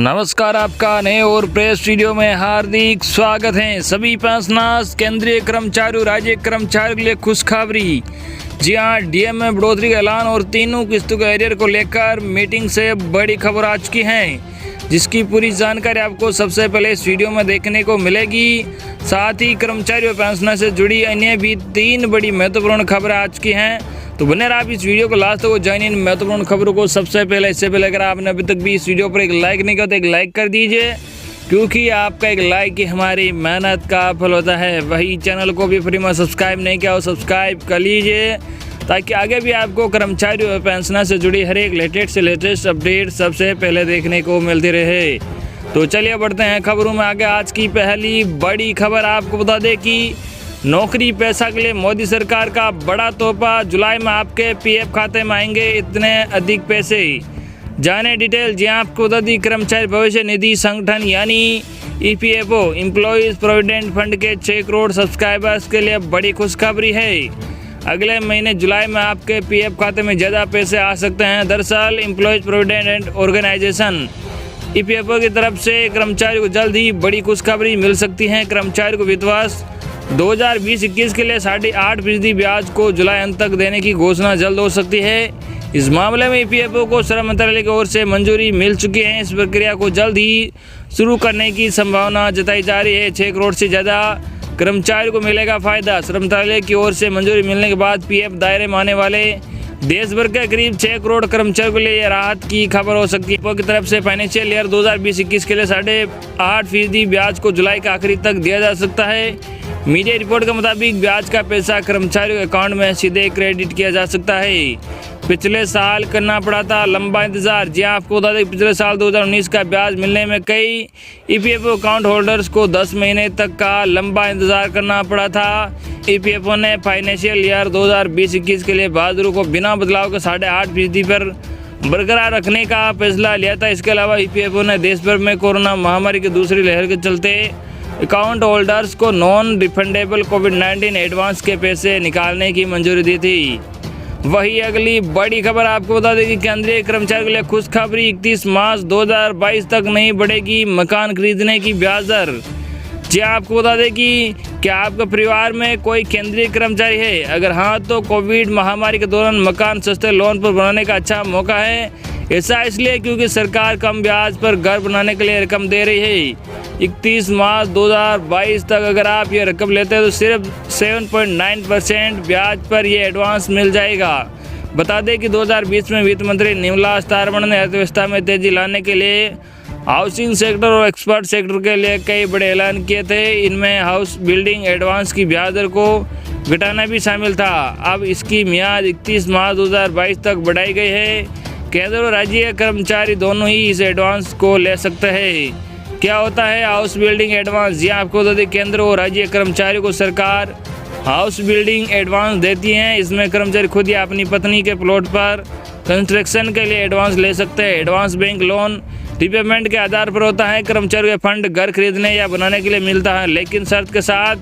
नमस्कार, आपका नए और प्रेस वीडियो में हार्दिक स्वागत है। सभी पेंशनर्स, केंद्रीय कर्मचारियों, राज्य कर्मचारियों के लिए खुशखबरी। जी हां, डीए में बढ़ोतरी का ऐलान और तीनों किस्तों के एरियर को लेकर मीटिंग से बड़ी खबर आ चुकी है, जिसकी पूरी जानकारी आपको सबसे पहले इस वीडियो में देखने को मिलेगी। साथ ही कर्मचारी और पेंशनर से जुड़ी अन्य भी 3 बड़ी महत्वपूर्ण खबरें आ चुकी हैं, तो बने रहा आप इस वीडियो को लास्ट तक जानिए इन महत्वपूर्ण खबरों को सबसे पहले। इससे पहले अगर आपने अभी तक भी इस वीडियो पर एक लाइक नहीं किया तो एक लाइक कर दीजिए, क्योंकि आपका एक लाइक ही हमारी मेहनत का फल होता है। वही चैनल को भी फ्री में सब्सक्राइब नहीं किया हो सब्सक्राइब कर लीजिए, ताकि आगे भी आपको कर्मचारी और पेंशनर से जुड़ी हर एक लेटेस्ट अपडेट सबसे पहले देखने को मिलती रहे। तो चलिए बढ़ते हैं खबरों में आगे। आज की पहली बड़ी खबर आपको बता दें कि नौकरी पैसा के लिए मोदी सरकार का बड़ा तोहफा। जुलाई में आपके पीएफ खाते में आएंगे इतने अधिक पैसे, जाने डिटेल। जी आपको बता दी, कर्मचारी भविष्य निधि संगठन यानी ईपीएफओ एम्प्लॉयज़ प्रोविडेंट फंड के 6 करोड़ सब्सक्राइबर्स के लिए बड़ी खुशखबरी है। अगले महीने जुलाई में आपके पीएफ खाते में ज़्यादा पैसे आ सकते हैं। दरअसल एम्प्लॉयज़ प्रोविडेंट ऑर्गेनाइजेशन ईपीएफओ की तरफ से कर्मचारी को जल्द ही बड़ी खुशखबरी मिल सकती है। कर्मचारी को वित्त वर्ष 2020-21 के लिए 8.5% ब्याज को जुलाई अंत तक देने की घोषणा जल्द हो सकती है। इस मामले में ईपीएफओ को श्रम मंत्रालय की ओर से मंजूरी मिल चुकी है। इस प्रक्रिया को जल्द ही शुरू करने की संभावना जताई जा रही है। 6 करोड़ से ज़्यादा कर्मचारियों को मिलेगा फायदा। श्रम मंत्रालय की ओर से मंजूरी मिलने के बाद पीएफ दायरे में आने वाले देश भर के करीब 6 करोड़ कर्मचारियों के लिए राहत की खबर हो सकती है। की तरफ से फाइनेंशियल ईयर 2020-21 के लिए 8.5% ब्याज को जुलाई के आखिरी तक दिया जा सकता है। मीडिया रिपोर्ट के मुताबिक ब्याज का पैसा कर्मचारियों के अकाउंट में सीधे क्रेडिट किया जा सकता है। पिछले साल करना पड़ा था लंबा इंतजार। जी आपको बता दें, पिछले साल 2019 का ब्याज मिलने में कई ईपीएफओ अकाउंट होल्डर्स को 10 महीने तक का लंबा इंतजार करना पड़ा था। ईपीएफओ ने फाइनेंशियल ईयर 2020-21 के लिए ब्याज को बिना बदलाव के 8.5% पर बरकरार रखने का फैसला लिया था। इसके अलावा ईपीएफओ ने देश भर में कोरोना महामारी की दूसरी लहर के चलते अकाउंट होल्डर्स को नॉन रिफंडेबल कोविड-19 एडवांस के पैसे निकालने की मंजूरी दी थी। वही अगली बड़ी खबर आपको बता दें कि केंद्रीय कर्मचारियों के लिए खुशखबरी। 31 मार्च 2022 तक नहीं बढ़ेगी मकान खरीदने की ब्याज दर। जी आपको बता दें कि क्या आपके परिवार में कोई केंद्रीय कर्मचारी है? अगर हाँ, तो कोविड महामारी के दौरान मकान सस्ते लोन पर बनाने का अच्छा मौका है। ऐसा इसलिए क्योंकि सरकार कम ब्याज पर घर बनाने के लिए रकम दे रही है। 31 मार्च 2022 तक अगर आप ये रकम लेते हैं तो सिर्फ 7.9% ब्याज पर ये एडवांस मिल जाएगा। बता दें कि 2020 में वित्त मंत्री निर्मला सीतारमण ने अर्थव्यवस्था में तेजी लाने के लिए हाउसिंग सेक्टर और एक्सपर्ट सेक्टर के लिए कई बड़े ऐलान किए थे। इनमें हाउस बिल्डिंग एडवांस की ब्याज दर को घटाना भी शामिल था। अब इसकी मियाद 31 मार्च 2022 तक बढ़ाई गई है। केंद्र और राज्य कर्मचारी दोनों ही इस एडवांस को ले सकते हैं। क्या होता है हाउस बिल्डिंग एडवांस? जी आपको बता दें, केंद्र और राज्य कर्मचारियों को सरकार हाउस बिल्डिंग एडवांस देती है। इसमें कर्मचारी खुद या अपनी पत्नी के प्लॉट पर कंस्ट्रक्शन के लिए एडवांस ले सकते हैं। एडवांस बैंक लोन रिपेमेंट के आधार पर होता है। कर्मचारियों के फंड घर खरीदने या बनाने के लिए मिलता है, लेकिन शर्त के साथ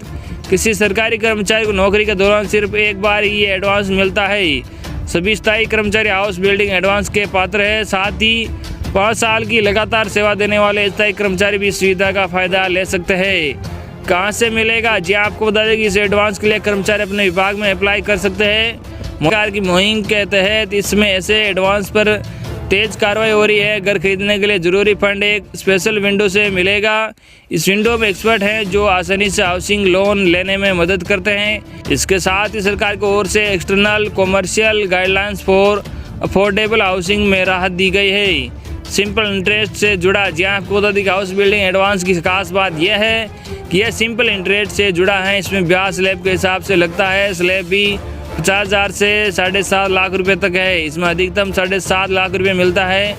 किसी सरकारी कर्मचारी को नौकरी के दौरान सिर्फ एक बार ही ये एडवांस मिलता है। सभी स्थायी कर्मचारी हाउस बिल्डिंग एडवांस के पात्र है। साथ ही 5 साल की लगातार सेवा देने वाले स्थायी कर्मचारी भी सुविधा का फायदा ले सकते हैं। कहां से मिलेगा? जी आपको बता दें कि इस एडवांस के लिए कर्मचारी अपने विभाग में अप्लाई कर सकते हैं। सरकार की मुहिम के तहत इसमें ऐसे एडवांस पर तेज कार्रवाई हो रही है। घर खरीदने के लिए जरूरी फंड एक स्पेशल विंडो से मिलेगा। इस विंडो में एक्सपर्ट हैं जो आसानी से हाउसिंग लोन लेने में मदद करते हैं। इसके साथ ही सरकार की ओर से external commercial guidelines for affordable housing में राहत दी गई है। सिंपल इंटरेस्ट से जुड़ा। जी आपको बता दें कि हाउस बिल्डिंग एडवांस की खास बात यह है कि यह सिंपल इंटरेस्ट से जुड़ा है। इसमें ब्याज स्लैब के हिसाब से लगता है। स्लैब भी 50,000 से 7.5 लाख रुपए तक है। इसमें अधिकतम 7.5 लाख रुपए मिलता है।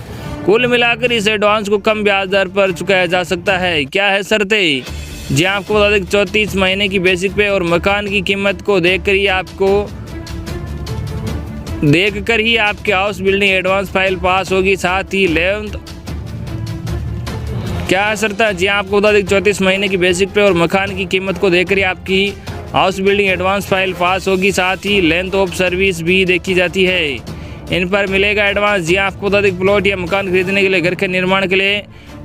कुल मिलाकर इस एडवांस को कम ब्याज दर पर चुकाया जा सकता है। क्या है शर्तें? जी आपको बता दें 34 महीने की बेसिक पे और मकान की कीमत को देखकर ही आपके हाउस बिल्डिंग एडवांस फाइल पास होगी। साथ ही 11th क्या शर्त है? जी आपको बता दें 34 महीने की बेसिक पे और मकान की कीमत को देखकर ही आपकी हाउस बिल्डिंग एडवांस फाइल पास होगी। साथ ही लेंथ ऑफ सर्विस भी देखी जाती है। इन पर मिलेगा एडवांस। जी आपको बता दें प्लॉट या मकान खरीदने के लिए, घर के निर्माण के लिए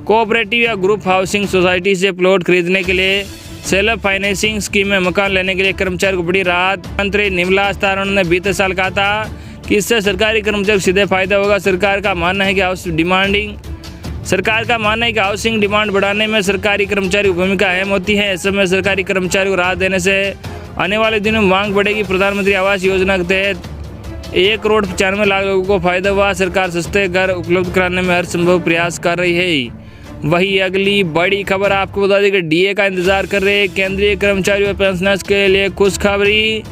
कोऑपरेटिव या ग्रुप हाउसिंग सोसाइटी से प्लॉट खरीदने के लिए सेल्फ फाइनेंसिंग स्कीम में मकान लेने के लिए कर्मचारी को बड़ी राहत। मंत्री निर्मला सीतारमण ने बीते साल कहा था कि इससे सरकारी कर्मचारी को सीधे फायदा होगा। सरकार का मानना है कि हाउसिंग डिमांड बढ़ाने में सरकारी कर्मचारी की भूमिका अहम होती है। ऐसे में सरकारी कर्मचारियों को राहत देने से आने वाले दिनों में मांग बढ़ेगी। प्रधानमंत्री आवास योजना के तहत 1,95,00,000 लोगों को फायदा हुआ। सरकार सस्ते घर उपलब्ध कराने में हर संभव प्रयास कर रही है। वही अगली बड़ी खबर आपको बता दें कि डीए का इंतजार कर रहे केंद्रीय कर्मचारियों और पेंशनर्स के लिए खुशखबरी।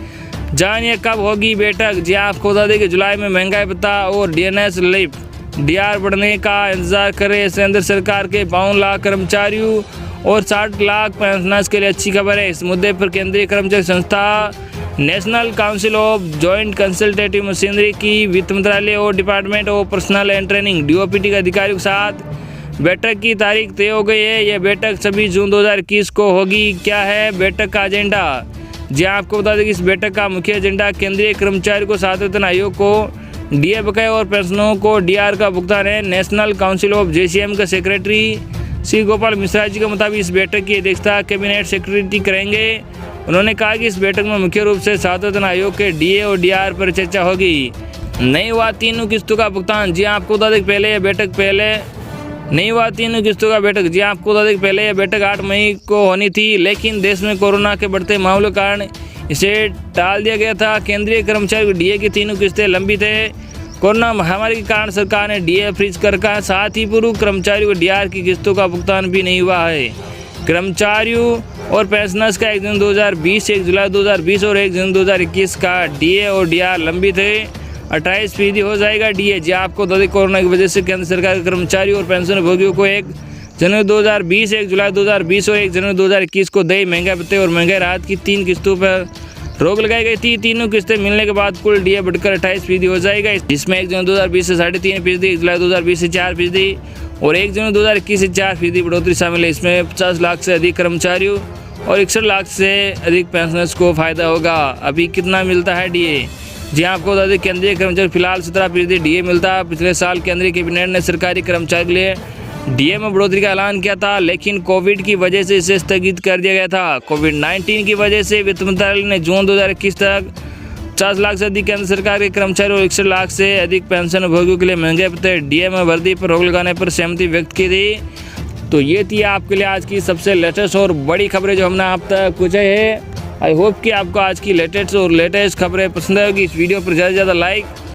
जानिए कब होगी बैठक। जी आपको बता दें कि जुलाई में महंगाई भत्ता और डीएनएस लिप डीआर बढ़ने का इंतजार कर रहे केंद्र सरकार के 52 लाख कर्मचारियों और 60 लाख पेंशनर्स के लिए अच्छी खबर है। इस मुद्दे पर केंद्रीय कर्मचारी संस्था national council of joint consultative machinery की वित्त मंत्रालय और department of personal and training DOPT के अधिकारियों के साथ बैठक की तारीख तय हो गई है। यह बैठक 26 जून 2021 को होगी। क्या है बैठक का एजेंडा? जी आपको बता दें कि इस बैठक का मुख्य एजेंडा केंद्रीय कर्मचारियों को 7 वेतन आयोग को डीए बकाया और पेंशनों को डीआर का भुगतान है। नेशनल काउंसिल ऑफ जेसीएम के सेक्रेटरी श्री गोपाल मिश्रा जी के मुताबिक इस बैठक की अध्यक्षता कैबिनेट सेक्रेटरी करेंगे। उन्होंने कहा कि इस बैठक में मुख्य रूप से 7 वेतन आयोग के डीए और डीआर पर चर्चा होगी। नहीं हुआ तीनों किस्तों का भुगतान। जी आपको बता दें पहले यह बैठक 8 मई को होनी थी, लेकिन देश में कोरोना के बढ़ते मामलों के कारण इसे टाल दिया गया था। केंद्रीय कर्मचारी को डीए की तीनों किस्तें लंबित है। कोरोना महामारी के कारण सरकार ने डीए फ्रीज कर रखा है। साथ ही पूर्व कर्मचारियों को डीआर की किस्तों का भुगतान भी नहीं हुआ है। कर्मचारियों और पेंशनर्स का 1 जून 2020, 1 जुलाई 2020 और 1 जून 2021 का डीए और डीआर लंबित है। 28% हो जाएगा डीए। जी आपको बता दें कोरोना की वजह से केंद्र सरकार के कर्मचारियों और पेंशन भोगियों को 1 जनवरी 2020, 1 जुलाई 2020 और 1 जनवरी 2021 को देय महंगाई भत्ते और महंगाई राहत की 3 किस्तों पर रोक लगाई गई थी। तीनों किस्तें मिलने के बाद कुल डीए बढ़कर 28% हो जाएगा, जिसमें 1 जनवरी 2020 से 3.5%, 1 जुलाई 2020 से 4% और 1 जनवरी 2021 से 4% बढ़ोतरी शामिल है। इसमें 50 लाख से अधिक कर्मचारियों और 61 लाख से अधिक पेंशनर्स को फायदा होगा। अभी कितना मिलता है डीए? जी आपको बता दें केंद्रीय कर्मचारी फिलहाल 17% डीए मिलता है। पिछले साल केंद्रीय कैबिनेट ने सरकारी कर्मचारी के लिए डीए में बढ़ोतरी का ऐलान किया था, लेकिन कोविड की वजह से इसे स्थगित कर दिया गया था। कोविड-19 की वजह से वित्त मंत्रालय ने जून 2021 तक 50 लाख से अधिक केंद्र सरकार के कर्मचारी और 61 लाख से अधिक पेंशन भोगियों के लिए महंगे भत्ते डीए में वृद्धि पर रोक लगाने पर सहमति व्यक्त की थी। तो ये थी आपके लिए आज की सबसे लेटेस्ट और बड़ी खबरें जो हमने आप तक पहुँचाई है। आई होप कि आपको आज की लेटेस्ट खबरें पसंद आएगी। इस वीडियो पर ज़्यादा से ज़्यादा लाइक